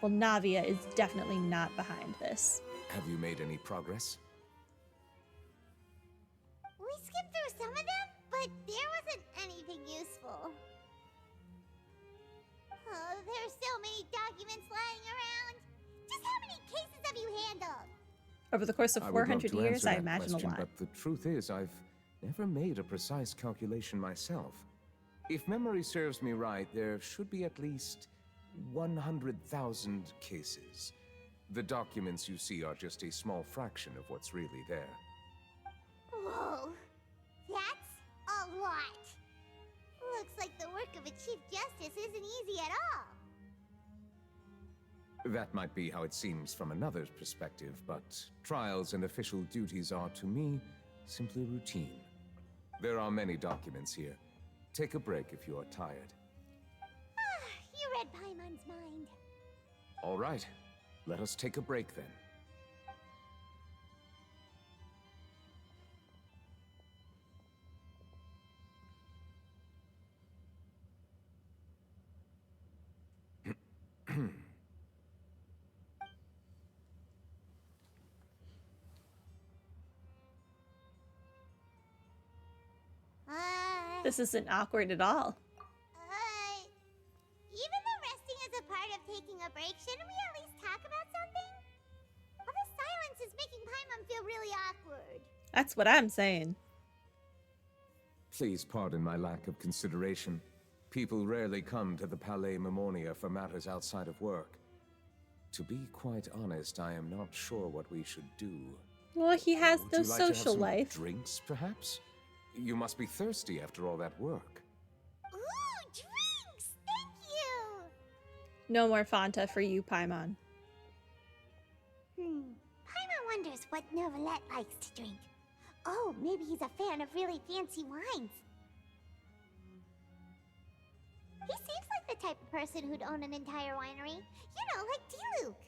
Well, Navia is definitely not behind this. Have you made any progress? We skimmed through some of them, but there wasn't anything useful. Oh, there's so many documents lying around. Just how many cases have you handled? Over the course of I would love 400 to years, answer I that imagine question, a lot. but the truth is I've never made a precise calculation myself. If memory serves me right, there should be at least 100,000 cases. The documents you see are just a small fraction of what's really there. Whoa, that's a lot. Looks like the work of a Chief Justice isn't easy at all. That might be how it seems from another's perspective, but trials and official duties are, to me, simply routine. There are many documents here. Take a break if you are tired. You read Paimon's mind. All right, let us take a break then. This isn't awkward at all. Even though resting is a part of taking a break, shouldn't we at least talk about something? All the silence is making Paimon feel really awkward. That's what I'm saying. Please pardon my lack of consideration. People rarely come to the Palais Memonia for matters outside of work. To be quite honest, I am not sure what we should do. Well, he has Would no you like to have social some life. Drinks, perhaps? You must be thirsty after all that work. Ooh, drinks! Thank you! No more Fanta for you, Paimon. Paimon wonders what Neuvillette likes to drink. Oh, maybe he's a fan of really fancy wines. He seems like the type of person who'd own an entire winery. You know, like D-Luke.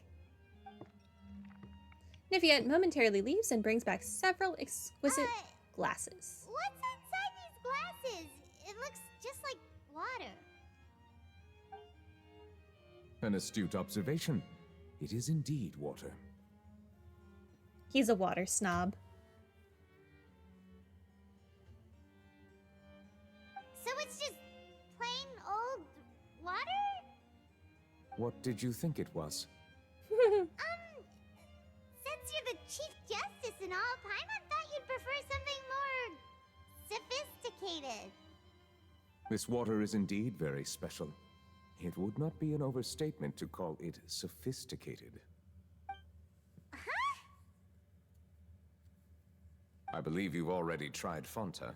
Neuvillette momentarily leaves and brings back several exquisite glasses. What's inside these glasses? It looks just like water. An astute observation. It is indeed water. He's a water snob. So it's just plain old water? What did you think it was? Since you're the Chief Justice and all, Paimon thought you'd prefer something more sophisticated. This water is indeed very special. It would not be an overstatement to call it sophisticated. Huh? I believe you've already tried Fanta.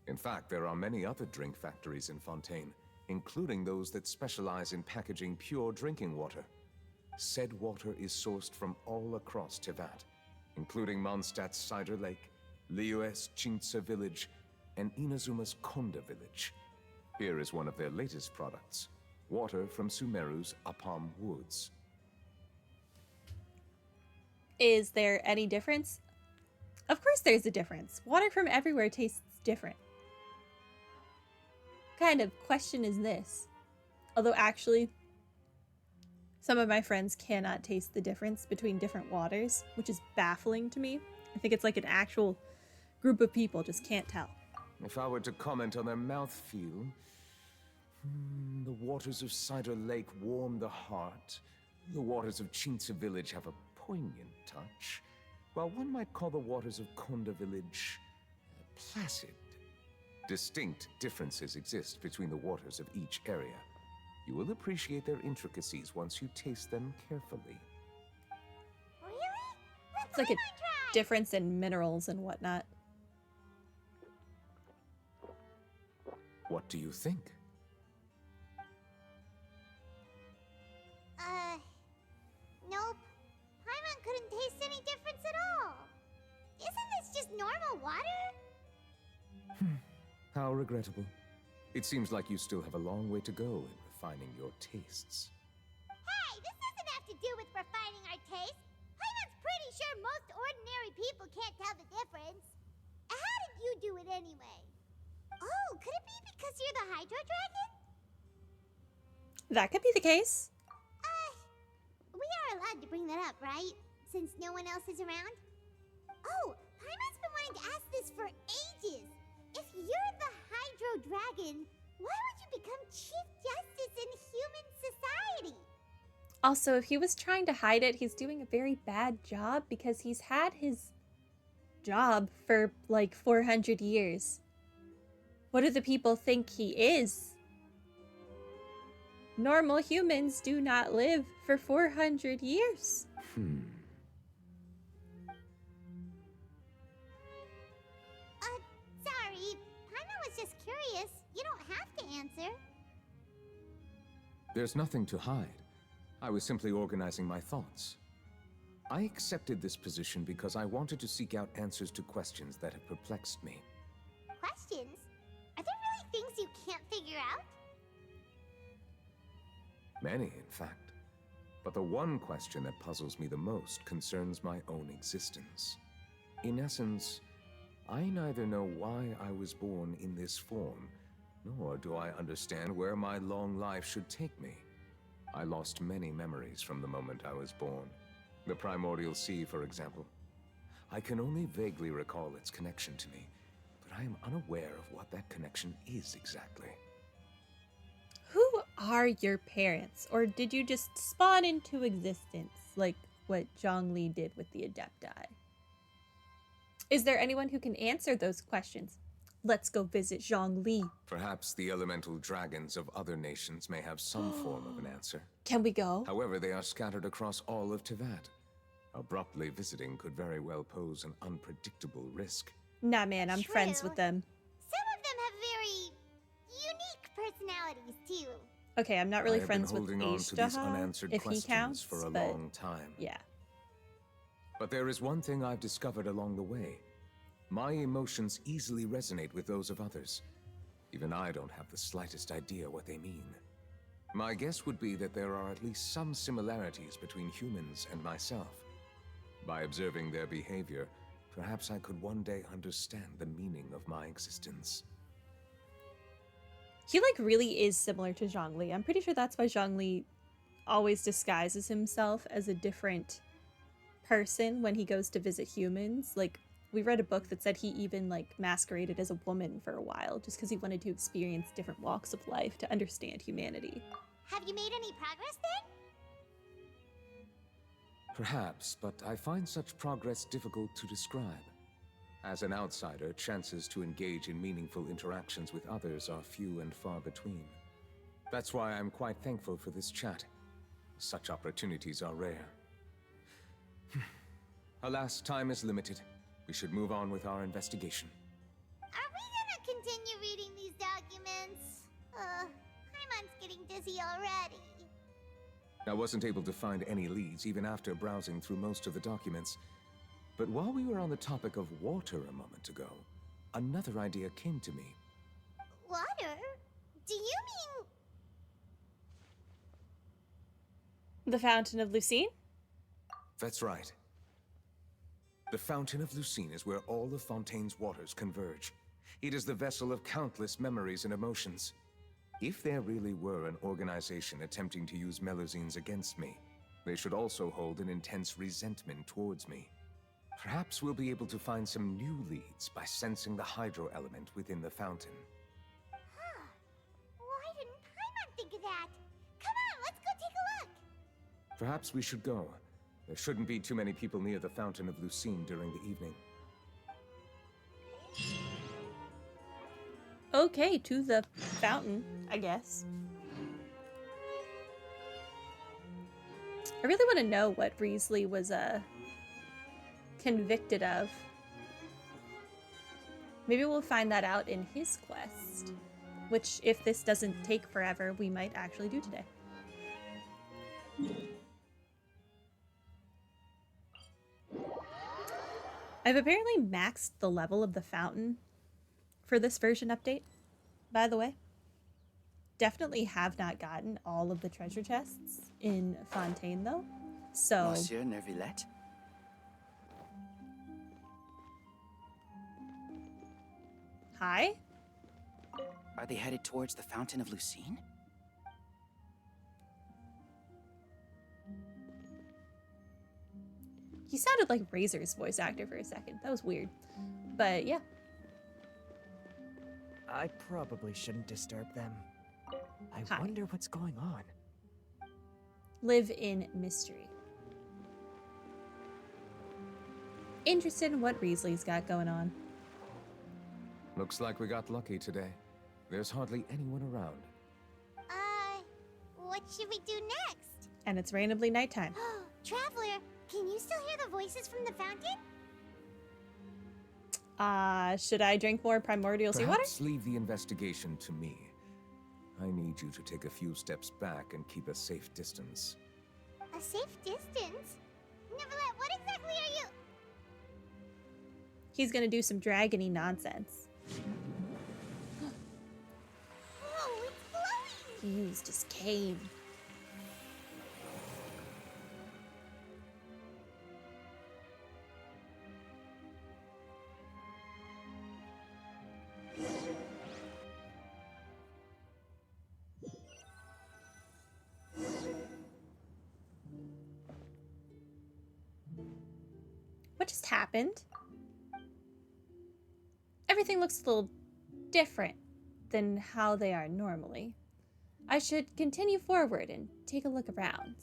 In fact, there are many other drink factories in Fontaine, including those that specialize in packaging pure drinking water. Said water is sourced from all across Tevat, including Mondstadt's Cider Lake, Liyue's Chintsa Village, and Inazuma's Konda Village. Here is one of their latest products, water from Sumeru's Apam Woods. Is there any difference? Of course there's a difference. Water from everywhere tastes different. What kind of question is this? Although actually, some of my friends cannot taste the difference between different waters, which is baffling to me. I think it's like an actual group of people just can't tell. If I were to comment on their mouthfeel, the waters of Cider Lake warm the heart. The waters of Chintsa Village have a poignant touch, while one might call the waters of Konda Village placid. Distinct differences exist between the waters of each area. You will appreciate their intricacies once you taste them carefully. Really? It's like a difference in minerals and whatnot. What do you think? Nope. Paimon couldn't taste any difference at all. Isn't this just normal water? How regrettable. It seems like you still have a long way to go in refining your tastes. Hey, this doesn't have to do with refining our taste. Paimon's pretty sure most ordinary people can't tell the difference. How did you do it anyway? Oh, could it be because you're the Hydro Dragon? That could be the case. allowed to bring that up, right? Since no one else is around? Oh, Paimon's been wanting to ask this for ages. If you're the Hydro Dragon, why would you become Chief Justice in human society? Also, if he was trying to hide it, he's doing a very bad job because he's had his job for like 400 years. What do the people think he is? Normal humans do not live for 400 years. Sorry. Paimon was just curious. You don't have to answer. There's nothing to hide. I was simply organizing my thoughts. I accepted this position because I wanted to seek out answers to questions that have perplexed me. Questions? Are there really things you can't figure out? Many, in fact. But the one question that puzzles me the most concerns my own existence. In essence, I neither know why I was born in this form, nor do I understand where my long life should take me. I lost many memories from the moment I was born. The primordial sea, for example. I can only vaguely recall its connection to me, but I am unaware of what that connection is exactly. Who are your parents? Or did you just spawn into existence like what Zhongli did with the Adepti? Is there anyone who can answer those questions? Let's go visit Zhongli. Perhaps the elemental dragons of other nations may have some form of an answer. Can we go? However, they are scattered across all of Tevat. Abruptly visiting could very well pose an unpredictable risk. Nah, man, I'm friends True. with them. Some of them have very unique personalities, too. Okay, I'm not really I have been friends with holding on to these Ishtaha, unanswered if he questions counts, for a but long time. yeah. But there is one thing I've discovered along the way. My emotions easily resonate with those of others. Even I don't have the slightest idea what they mean. My guess would be that there are at least some similarities between humans and myself. By observing their behavior, perhaps I could one day understand the meaning of my existence. He like really is similar to Zhongli. I'm pretty sure that's why Zhongli always disguises himself as a different person when he goes to visit humans. Like, we read a book that said he even like masqueraded as a woman for a while just because he wanted to experience different walks of life to understand humanity. Have you made any progress then? Perhaps, but I find such progress difficult to describe. As an outsider, chances to engage in meaningful interactions with others are few and far between. That's why I'm quite thankful for this chat. Such opportunities are rare. Alas, time is limited. We should move on with our investigation. Are we gonna continue reading these documents? Paimon's getting dizzy already. I wasn't able to find any leads even after browsing through most of the documents. But while we were on the topic of water a moment ago, another idea came to me. Water? Do you mean... The Fountain of Lucine? That's right. The Fountain of Lucine is where all of Fontaine's waters converge. It is the vessel of countless memories and emotions. If there really were an organization attempting to use Melusines against me, they should also hold an intense resentment towards me. Perhaps we'll be able to find some new leads by sensing the hydro element within the fountain. Huh. Why didn't Paimon think of that? Come on, let's go take a look. Perhaps we should go. There shouldn't be too many people near the Fountain of Lucine during the evening. Okay, to the fountain, I guess. I really want to know what Riesli was convicted of. Maybe we'll find that out in his quest, which, if this doesn't take forever, we might actually do today. I've apparently maxed the level of the fountain for this version update, by the way. Definitely have not gotten all of the treasure chests in Fontaine, though. So, Monsieur Neuvillette? hi? Are they headed towards the Fountain of Lucine? He sounded like Razor's voice actor for a second. That was weird. But yeah. I probably shouldn't disturb them. I Hi. wonder what's going on. Live in mystery. Interested in what Riesle's got going on. Looks like we got lucky today. There's hardly anyone around. What should we do next? And it's randomly nighttime. Traveler, can you still hear the voices from the fountain? Should I drink more primordial seawater? Perhaps leave the investigation to me. I need you to take a few steps back and keep a safe distance. A safe distance? Neuvillette, what exactly are you? He's gonna do some dragony nonsense. Oh, it's glowing! He used his cane. What just happened? Everything looks a little different than how they are normally. I should continue forward and take a look around.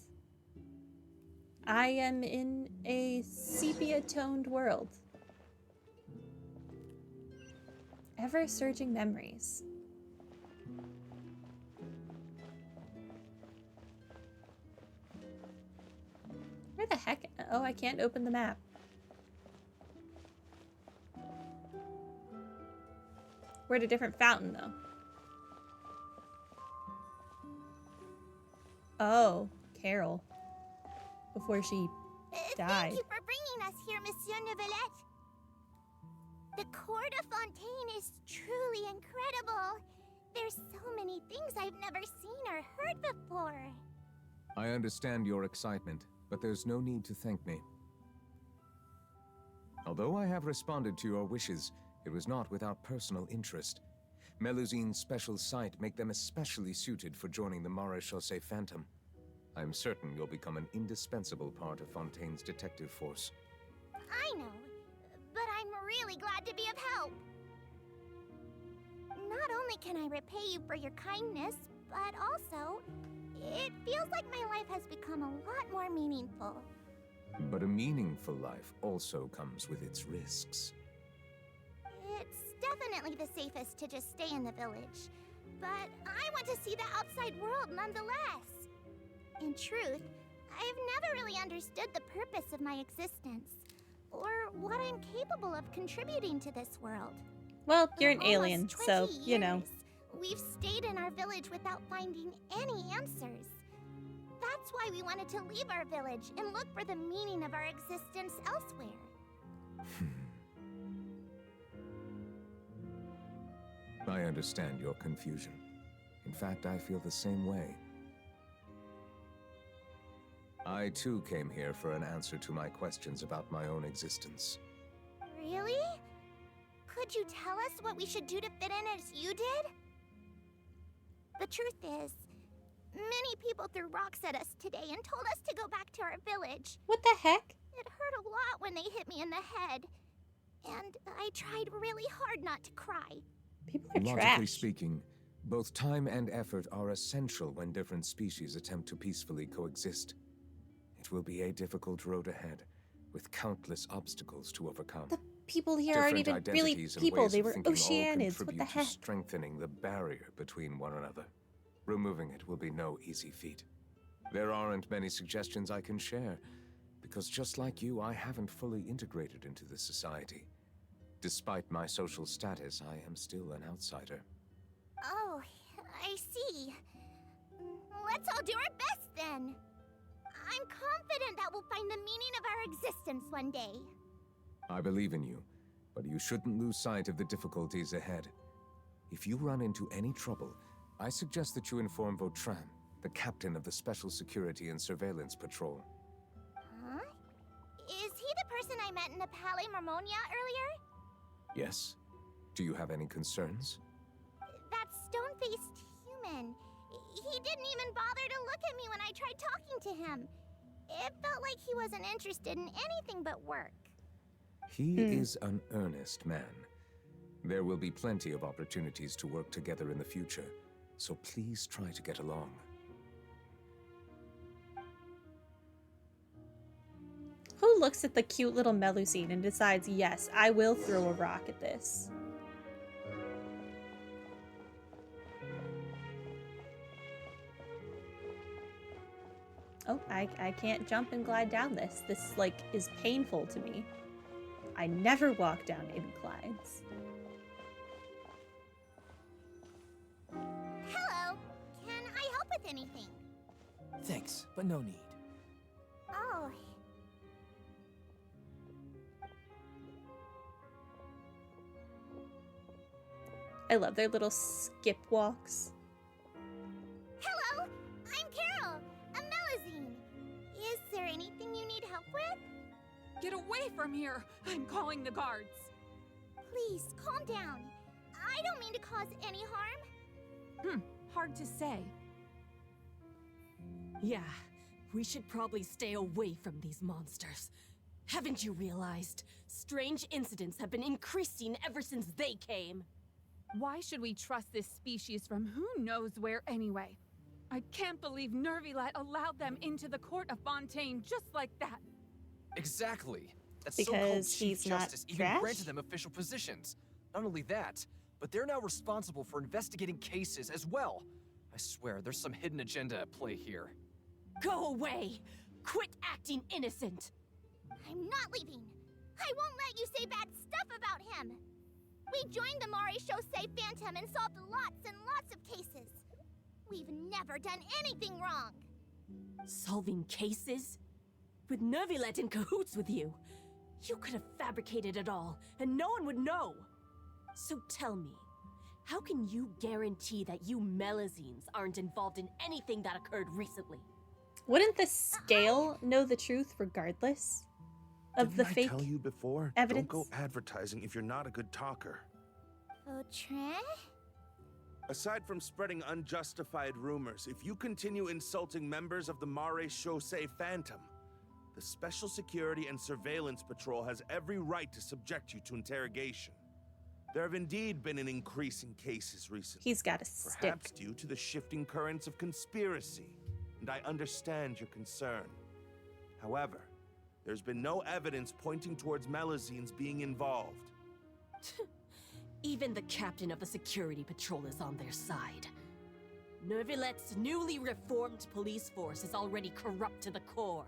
I am in a sepia-toned world. Ever-surging memories. Where the heck? Oh, I can't open the map. We're at a different fountain, though. Oh, Carol. Before she died. Thank you for bringing us here, Monsieur Neuvillette. The Court of Fontaine is truly incredible. There's so many things I've never seen or heard before. I understand your excitement, but there's no need to thank me. Although I have responded to your wishes, it was not without personal interest. Melusine's special sight make them especially suited for joining the Maréchaussée Phantom. I'm certain you'll become an indispensable part of Fontaine's detective force. I know, but I'm really glad to be of help. Not only can I repay you for your kindness, but also, it feels like my life has become a lot more meaningful. But a meaningful life also comes with its risks. It's definitely the safest to just stay in the village, but I want to see the outside world nonetheless. In truth, I've never really understood the purpose of my existence, or what I'm capable of contributing to this world. Well, you're For an alien, almost so, 20 you know. years, we've stayed in our village without finding any answers. That's why we wanted to leave our village and look for the meaning of our existence elsewhere. I understand your confusion. In fact, I feel the same way. I too came here for an answer to my questions about my own existence. Really? Could you tell us what we should do to fit in as you did? The truth is, many people threw rocks at us today and told us to go back to our village. What the heck? It hurt a lot when they hit me in the head. And I tried really hard not to cry. People are Logically trash. speaking, both time and effort are essential when different species attempt to peacefully coexist. It will be a difficult road ahead, with countless obstacles to overcome. The people here aren't even really identities and people. ways They of were thinking all Oceanids. What contribute the to heck? strengthening the barrier between one another. Removing it will be no easy feat. There aren't many suggestions I can share, because just like you, I haven't fully integrated into the society. Despite my social status, I am still an outsider. Oh, I see. Let's all do our best then. I'm confident that we'll find the meaning of our existence one day. I believe in you, but you shouldn't lose sight of the difficulties ahead. If you run into any trouble, I suggest that you inform Vautrin, the captain of the Special Security and Surveillance Patrol. Huh? Is he the person I met in the Palais Marmonia earlier? Yes? Do you have any concerns? That stone-faced human. He didn't even bother to look at me when I tried talking to him. It felt like he wasn't interested in anything but work. He is an earnest man. There will be plenty of opportunities to work together in the future, so please try to get along. Who looks at the cute little Melusine and decides, yes, I will throw a rock at this? Oh, I can't jump and glide down this. This, like, is painful to me. I never walk down inclines. Hello. Can I help with anything? Thanks, but no need. Oh. I love their little skip walks. Hello. I'm Carol, a Melusine. Is there anything you need help with? Get away from here! I'm calling the guards. Please, calm down. I don't mean to cause any harm. Hard to say. Yeah, we should probably stay away from these monsters. Haven't you realized? Strange incidents have been increasing ever since they came. Why should we trust this species from who knows where anyway? I can't believe Neuvillette allowed them into the court of Fontaine just like that. Exactly. That Because so-called Chief he's not Justice even trash? granted them official positions. Not only that, but they're now responsible for investigating cases as well. I swear, there's some hidden agenda at play here. Go away! Quit acting innocent! I'm not leaving. I won't let you say bad stuff about him. We joined the Mare Chaussee Phantom and solved lots and lots of cases. We've never done anything wrong. Solving cases? With Neuvillette in cahoots with you. You could have fabricated it all, and no one would know. So tell me, how can you guarantee that you Melusines aren't involved in anything that occurred recently? Wouldn't the scale know the truth regardless of the Didn't fake I tell you before? evidence? Don't go advertising if you're not a good talker. Vautrin? Aside from spreading unjustified rumors, if you continue insulting members of the Mare Chaussee Phantom, the Special Security and Surveillance Patrol has every right to subject you to interrogation. There have indeed been an increase in cases recently. He's got a stick. Perhaps due to the shifting currents of conspiracy, and I understand your concern. However, there's been no evidence pointing towards Melusines being involved. Even the captain of the security patrol is on their side. Neuvillette's newly reformed police force is already corrupt to the core.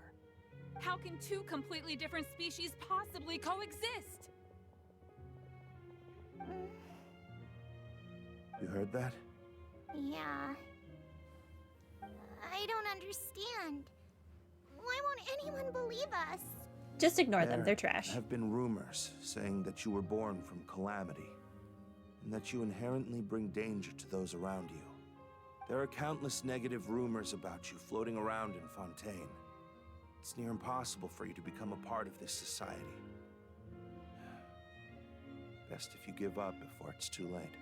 How can two completely different species possibly coexist? You heard that? Yeah. I don't understand. Why won't anyone believe us? Just ignore them. There They're trash. have been rumors saying that you were born from calamity, and that you inherently bring danger to those around you. There are countless negative rumors about you floating around in Fontaine. It's near impossible for you to become a part of this society. Best if you give up before it's too late.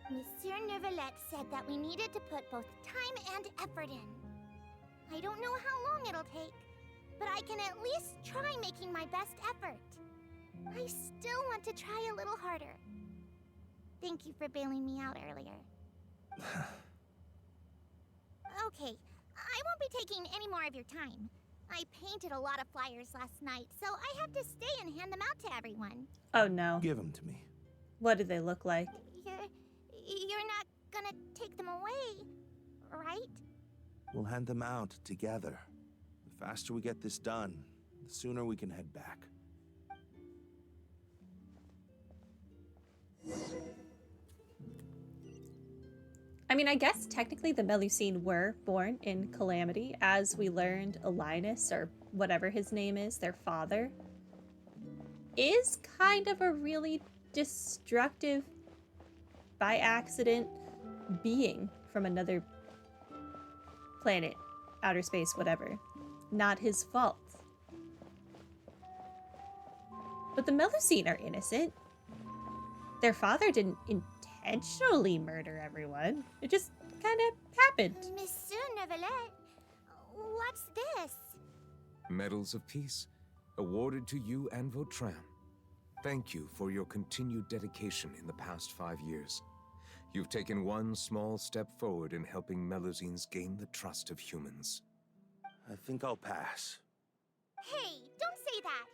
Monsieur Neuvillette said that we needed to put both time and effort in. I don't know how long it'll take, but I can at least try making my best effort. I still want to try a little harder. Thank you for bailing me out earlier. Okay, I won't be taking any more of your time. I painted a lot of flyers last night, so I have to stay and hand them out to everyone. Oh no. Give them to me. What do they look like? You're not gonna take them away, right? We'll hand them out together. The faster we get this done, the sooner we can head back. I mean, I guess technically the Melusine were born in Calamity, as we learned Linus, or whatever his name is, their father, is kind of a really destructive, by accident, being from another planet, outer space, whatever. Not his fault. But the Melusine are innocent. Their father didn't intentionally murder everyone. It just kind of happened. Monsieur Neuvillette, what's this? Medals of Peace, awarded to you and Vautrin. Thank you for your continued dedication in the past 5 years. You've taken one small step forward in helping Melusines gain the trust of humans. I think I'll pass. Hey, don't say that.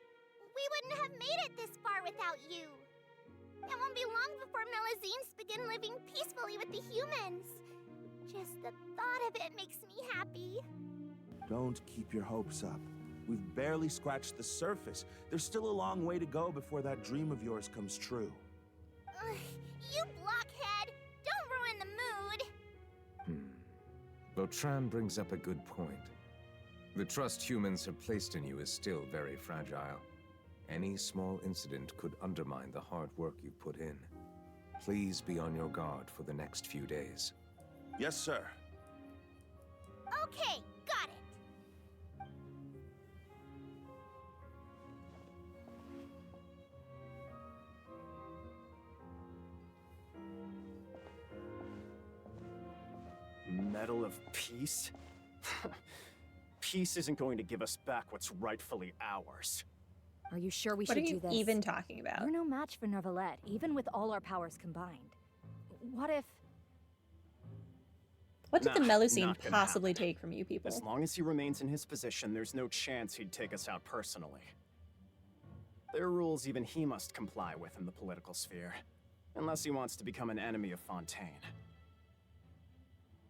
We wouldn't have made it this far without you. It won't be long before Melusines begin living peacefully with the humans. Just the thought of it makes me happy. Don't keep your hopes up. We've barely scratched the surface. There's still a long way to go before that dream of yours comes true. You blockhead! Don't ruin the mood! Vautrin brings up a good point. The trust humans have placed in you is still very fragile. Any small incident could undermine the hard work you've put in. Please be on your guard for the next few days. Yes, sir. Okay, got it. Medal of Peace? Peace isn't going to give us back what's rightfully ours. Are you sure we What should are do you this? even talking about? We're no match for Neuvillette, even with all our powers combined. What if... What did the Nah, Melusine not gonna possibly happen. take from you people? As long as he remains in his position, there's no chance he'd take us out personally. There are rules even he must comply with in the political sphere, unless he wants to become an enemy of Fontaine.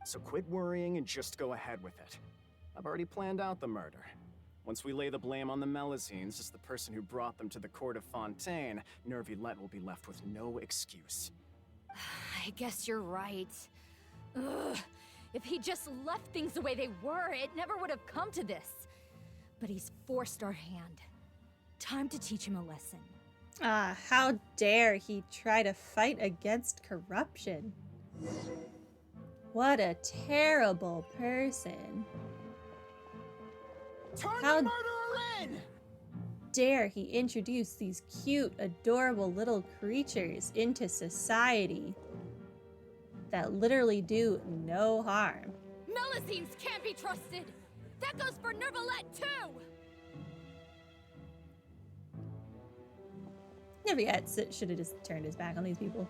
So quit worrying and just go ahead with it. I've already planned out the murder. Once we lay the blame on the Melusines as the person who brought them to the court of Fontaine, Neuvillette will be left with no excuse. I guess you're right. Ugh. If he just left things the way they were, it never would have come to this. But he's forced our hand. Time to teach him a lesson. How dare he try to fight against corruption? What a terrible person. How dare he introduce these cute, adorable little creatures into society that literally do no harm. Melusines can't be trusted! That goes for Neuvillette too! Neuvillette should have just turned his back on these people.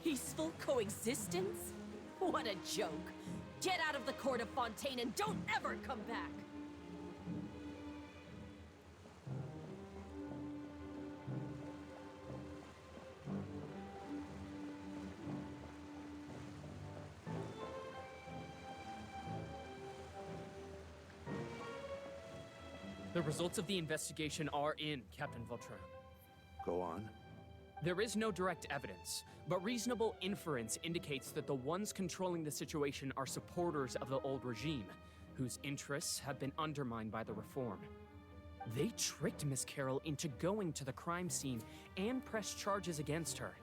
Peaceful coexistence? What a joke. Get out of the court of Fontaine and don't ever come back. The results of the investigation are in, Captain Vautrin. Go on. There is no direct evidence, but reasonable inference indicates that the ones controlling the situation are supporters of the old regime, whose interests have been undermined by the reform. They tricked Miss Carroll into going to the crime scene and pressed charges against her.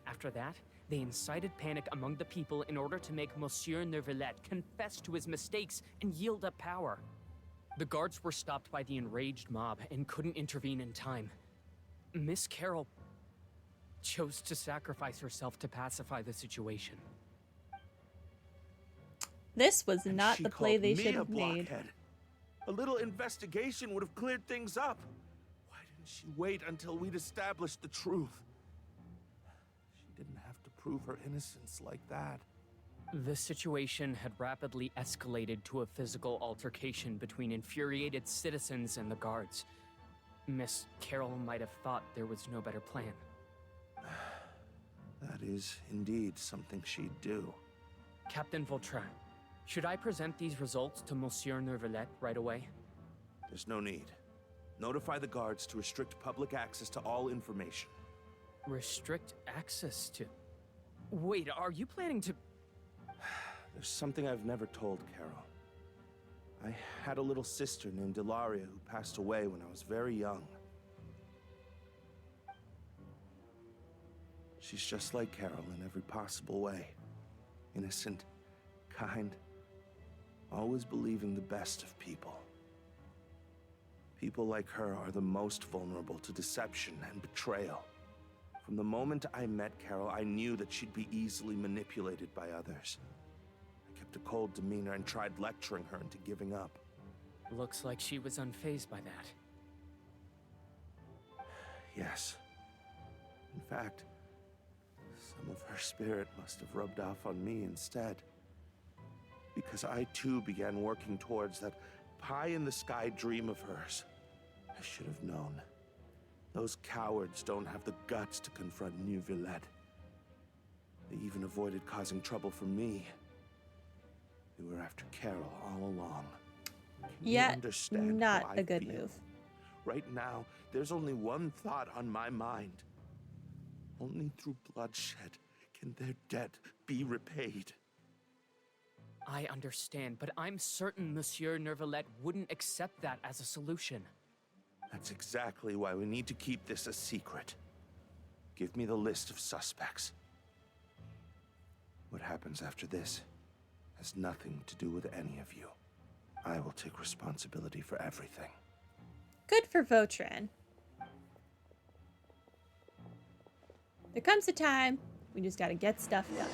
After that, they incited panic among the people in order to make Monsieur Neuvillette confess to his mistakes and yield up power. The guards were stopped by the enraged mob and couldn't intervene in time. Miss Carroll chose to sacrifice herself to pacify the situation. This was And not she the play called they me should a have made. blockhead. A little investigation would have cleared things up. Why didn't she wait until we'd established the truth? She didn't have to prove her innocence like that. The situation had rapidly escalated to a physical altercation between infuriated citizens and the guards. Miss Carroll might have thought there was no better plan. That is indeed something she'd do. Captain Vautrin, should I present these results to Monsieur Neuvillette right away? There's no need. Notify the guards to restrict public access to all information. Restrict access to... Wait, are you planning to... There's something I've never told Carol. I had a little sister named Ilaria who passed away when I was very young. She's just like Carol in every possible way. Innocent, kind, always believing the best of people. People like her are the most vulnerable to deception and betrayal. From the moment I met Carol, I knew that she'd be easily manipulated by others. I kept kept a cold demeanor and tried lecturing her into giving up. Looks like she was unfazed by that. Yes. In fact, some of her spirit must have rubbed off on me instead. Because I too began working towards that pie-in-the-sky dream of hers. I should have known. Those cowards don't have the guts to confront Neuvillette. They even avoided causing trouble for me. They were after Carol all along. Can you understand not how a I good feel? move. Right now, there's only one thought on my mind. Only through bloodshed can their debt be repaid. I understand, but I'm certain Monsieur Neuvillette wouldn't accept that as a solution. That's exactly why we need to keep this a secret. Give me the list of suspects. What happens after this has nothing to do with any of you. I will take responsibility for everything. Good for Votran. There comes a time we just gotta get stuff done.